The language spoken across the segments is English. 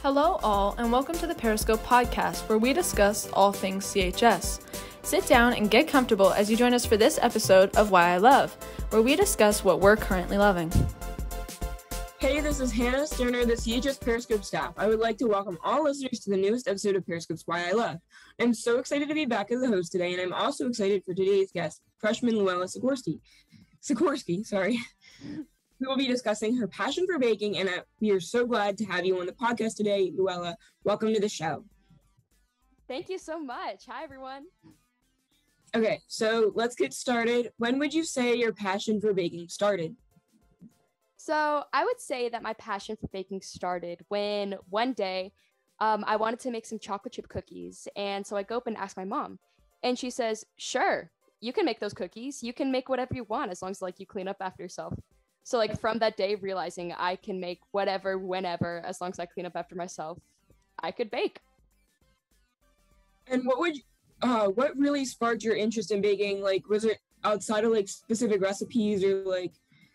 Hello all, and welcome to the Periscope podcast, where we discuss all things CHS. Sit down and get comfortable as you join us for this episode of Why I Love, where we discuss what we're currently loving. Hey, this is Hannah Sterner, the CHS Periscope staff. I would like to welcome all listeners to the newest episode of Periscope's Why I Love. I'm so excited to be back as the host today, and I'm also excited for today's guest, freshman Luella Sikorski. We will be discussing her passion for baking, and we are so glad to have you on the podcast today, Luella. Welcome to the show. Thank you so much. Hi, everyone. Okay, so let's get started. When would you say your passion for baking started? So I would say that my passion for baking started when one day I wanted to make some chocolate chip cookies. And so I go up and ask my mom, and she says, sure, you can make those cookies. You can make whatever you want as long as you clean up after yourself. So from that day, realizing I can make whatever, whenever, as long as I clean up after myself, I could bake. And what really sparked your interest in baking? Was it outside of specific recipes or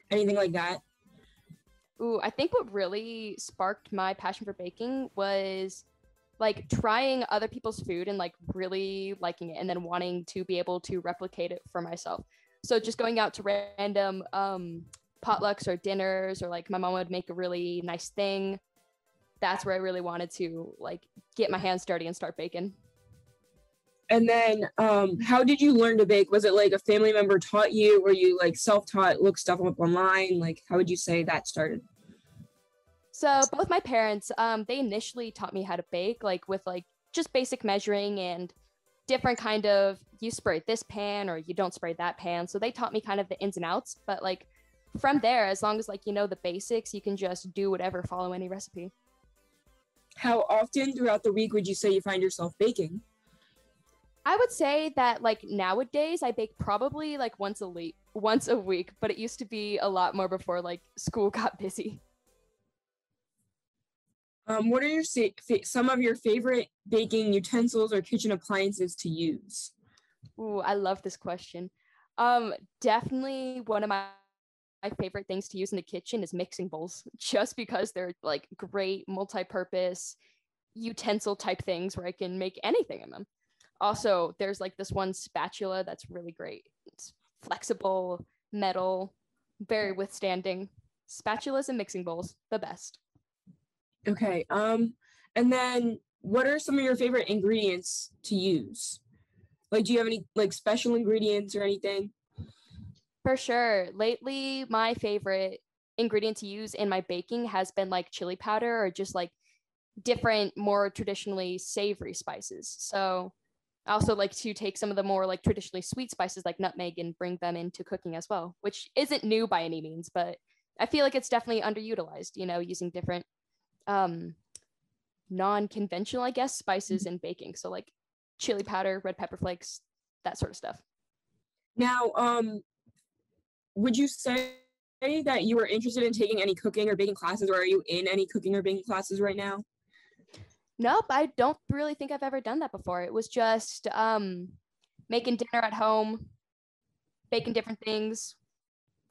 anything like that? Ooh, I think what really sparked my passion for baking was trying other people's food and really liking it and then wanting to be able to replicate it for myself. So just going out to random potlucks or dinners, or my mom would make a really nice thing. That's where I really wanted to get my hands dirty and start baking. And then how did you learn to bake? Was it a family member taught you? Were you self-taught, look stuff up online? How would you say that started? So both my parents, they initially taught me how to bake, with just basic measuring and different kind of, you spray this pan or you don't spray that pan. So they taught me kind of the ins and outs, but from there, as long as you know the basics, you can just do whatever, follow any recipe. How often throughout the week would you say you find yourself baking? I would say that nowadays I bake probably once a week, but it used to be a lot more before school got busy. What are some of your favorite baking utensils or kitchen appliances to use? Ooh, I love this question. Definitely one of my favorite things to use in the kitchen is mixing bowls, just because they're great multi-purpose utensil type things where I can make anything in them. Also, there's this one spatula that's really great. It's flexible, metal, very withstanding. Spatulas and mixing bowls, the best. Okay. And then what are some of your favorite ingredients to use? Do you have any special ingredients or anything? For sure. Lately, my favorite ingredient to use in my baking has been chili powder, or just different, more traditionally savory spices. So I also like to take some of the more traditionally sweet spices like nutmeg and bring them into cooking as well, which isn't new by any means, but I feel it's definitely underutilized, using different non-conventional, I guess, spices in baking. So chili powder, red pepper flakes, that sort of stuff. Now, would you say that you are interested in taking any cooking or baking classes, or are you in any cooking or baking classes right now? Nope, I don't really think I've ever done that before. It was just making dinner at home, baking different things.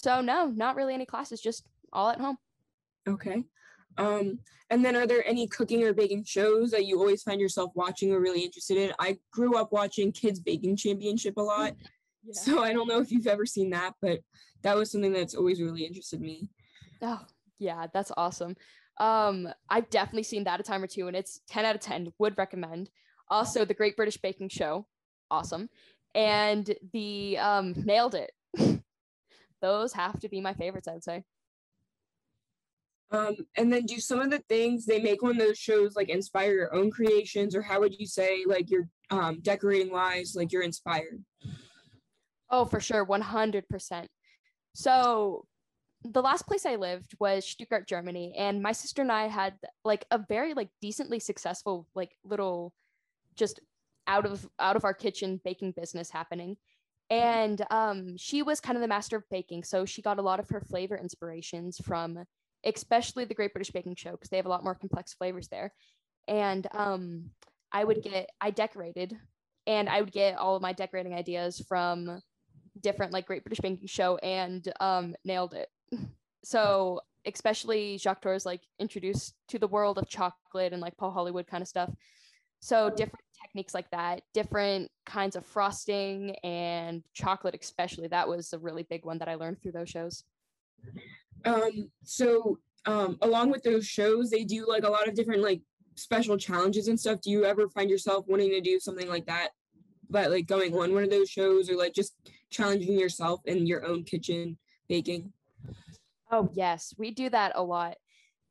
So no, not really any classes, just all at home. Okay. And then are there any cooking or baking shows that you always find yourself watching or really interested in? I grew up watching Kids Baking Championship a lot. Yeah. So I don't know if you've ever seen that, but that was something that's always really interested me. Oh, yeah, that's awesome. I've definitely seen that a time or two, and it's 10 out of 10, would recommend. Also, the Great British Baking Show, awesome. And the Nailed It. Those have to be my favorites, I would say. And then do some of the things they make on those shows inspire your own creations, or how would you say your decorating wise, you're inspired? Oh, for sure, 100%. So the last place I lived was Stuttgart, Germany, and my sister and I had a very decently successful little just out of our kitchen baking business happening. And she was kind of the master of baking, so she got a lot of her flavor inspirations from especially the Great British Baking Show, because they have a lot more complex flavors there. And I decorated, and I would get all of my decorating ideas from different Great British Baking Show and Nailed It. So especially Jacques Torres like introduced to the world of chocolate and like Paul Hollywood kind of stuff. So different techniques like that, different kinds of frosting and chocolate especially, that was a really big one that I learned through those shows. Along with those shows, they do like a lot of different like special challenges and stuff. Do you ever find yourself wanting to do something like that, but like going on one of those shows, or like just challenging yourself in your own kitchen baking? Oh yes, we do that a lot.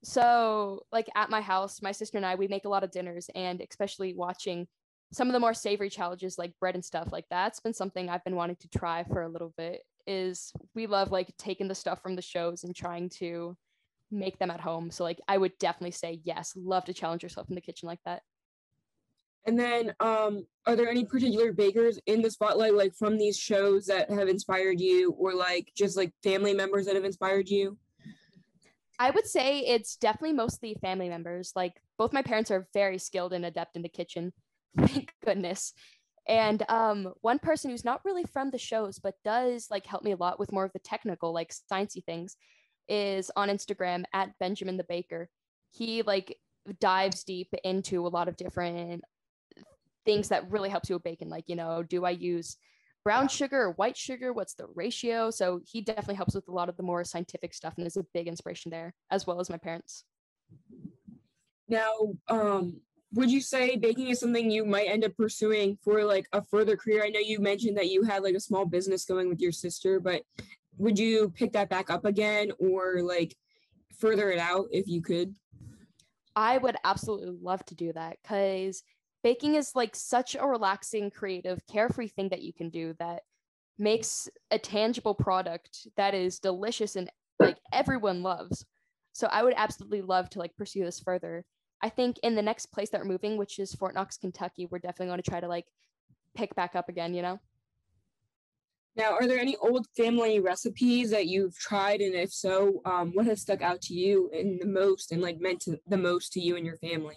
So like at my house, my sister and I, we make a lot of dinners, and especially watching some of the more savory challenges like bread and stuff like that's been something I've been wanting to try for a little bit. Is we love like taking the stuff from the shows and trying to make them at home. So like I would definitely say yes, love to challenge yourself in the kitchen like that. And then are there any particular bakers in the spotlight, like from these shows, that have inspired you, or like just like family members that have inspired you? I would say it's definitely mostly family members. Like both my parents are very skilled and adept in the kitchen. Thank goodness. And one person who's not really from the shows, but does like help me a lot with more of the technical, like sciencey things, is on Instagram at Benjamin the Baker. He like dives deep into a lot of different things that really helps you with bacon. Like, you know, do I use brown sugar or white sugar? What's the ratio? So he definitely helps with a lot of the more scientific stuff and is a big inspiration there, as well as my parents. Now, would you say baking is something you might end up pursuing for like a further career? I know you mentioned that you had like a small business going with your sister, but would you pick that back up again, or like further it out if you could? I would absolutely love to do that, because baking is like such a relaxing, creative, carefree thing that you can do that makes a tangible product that is delicious and like everyone loves. So I would absolutely love to like pursue this further. I think in the next place that we're moving, which is Fort Knox, Kentucky, we're definitely going to try to like pick back up again, you know? Now, are there any old family recipes that you've tried? And if so, what has stuck out to you in the most and like meant the most to you and your family?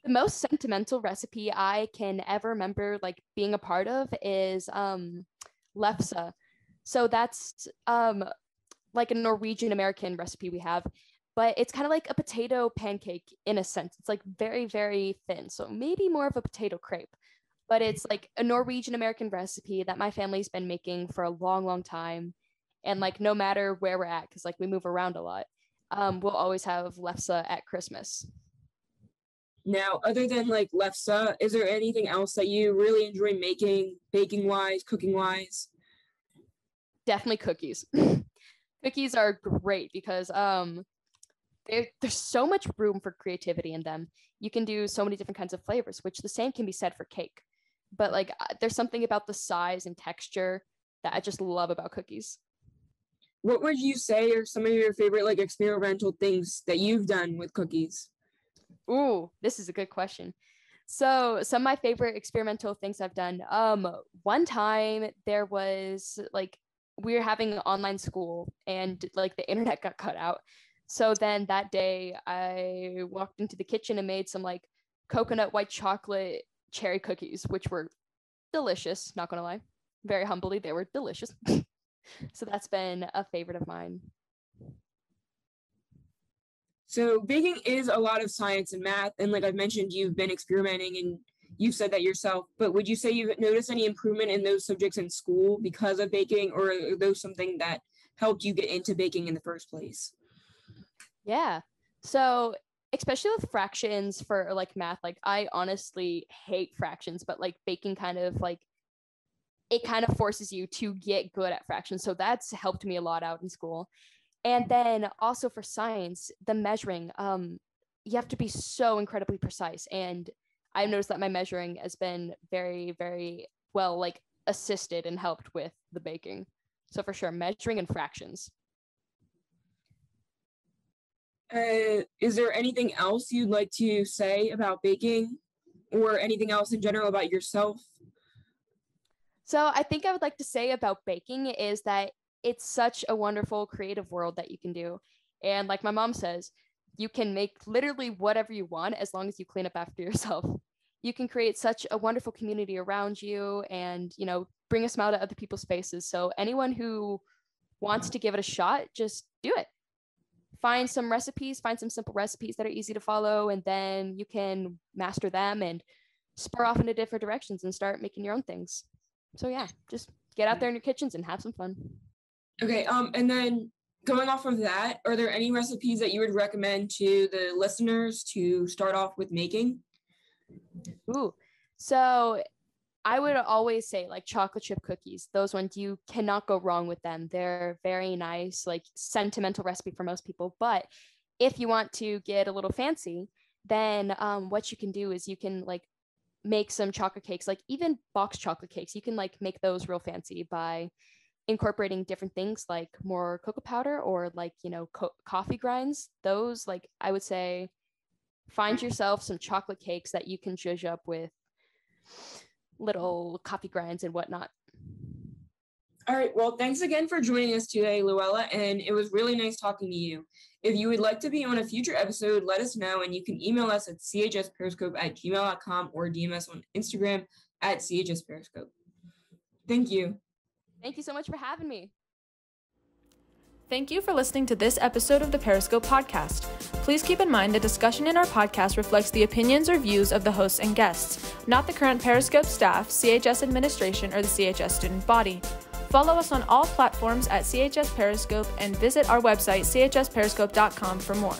The most sentimental recipe I can ever remember like being a part of is lefse. So that's like a Norwegian American recipe we have, but it's kind of like a potato pancake in a sense. It's like very, very thin. So maybe more of a potato crepe, but it's like a Norwegian American recipe that my family's been making for a long, long time. And like, no matter where we're at, because like we move around a lot, we'll always have lefse at Christmas. Now, other than like lefse, is there anything else that you really enjoy making, baking wise, cooking wise? Definitely cookies. Cookies are great because there's so much room for creativity in them. You can do so many different kinds of flavors, which the same can be said for cake. But like there's something about the size and texture that I just love about cookies. What would you say are some of your favorite like experimental things that you've done with cookies? Ooh, this is a good question. So some of my favorite experimental things I've done. One time there was like we were having online school and like the internet got cut out. So then that day I walked into the kitchen and made some like coconut white chocolate cherry cookies, which were delicious, not gonna lie. Very humbly, they were delicious. So that's been a favorite of mine. So baking is a lot of science and math, and like I've mentioned, you've been experimenting and you've said that yourself, but would you say you've noticed any improvement in those subjects in school because of baking, or are those something that helped you get into baking in the first place? Yeah. So especially with fractions for like math, like I honestly hate fractions, but like baking kind of like it kind of forces you to get good at fractions. So that's helped me a lot out in school. And then also for science, the measuring, you have to be so incredibly precise. And I've noticed that my measuring has been very, very well, like assisted and helped with the baking. So for sure, measuring and fractions. Is there anything else you'd like to say about baking, or anything else in general about yourself? So I think I would like to say about baking is that it's such a wonderful creative world that you can do. And like my mom says, you can make literally whatever you want as long as you clean up after yourself. You can create such a wonderful community around you and, you know, bring a smile to other people's faces. So anyone who wants to give it a shot, just do it. find some recipes, find some simple recipes that are easy to follow, and then you can master them and spur off into different directions and start making your own things. So yeah, just get out there in your kitchens and have some fun. Okay, and then going off of that, are there any recipes that you would recommend to the listeners to start off with making? Ooh, so I would always say like chocolate chip cookies. Those ones, you cannot go wrong with them. They're very nice, like sentimental recipe for most people. But if you want to get a little fancy, then what you can do is you can like make some chocolate cakes, like even box chocolate cakes. You can like make those real fancy by incorporating different things like more cocoa powder or like, you know, coffee grinds. Those, like, I would say find yourself some chocolate cakes that you can zhuzh up with little coffee grinds and whatnot. All right, well, thanks again for joining us today, Luella, and it was really nice talking to you. If you would like to be on a future episode, let us know, and you can email us at chsperiscope@gmail.com or DM us on Instagram at chsperiscope. Thank you. Thank you so much for having me. Thank you for listening to this episode of the Periscope podcast. Please keep in mind the discussion in our podcast reflects the opinions or views of the hosts and guests, not the current Periscope staff, CHS administration, or the CHS student body. Follow us on all platforms at CHS Periscope and visit our website chsperiscope.com for more.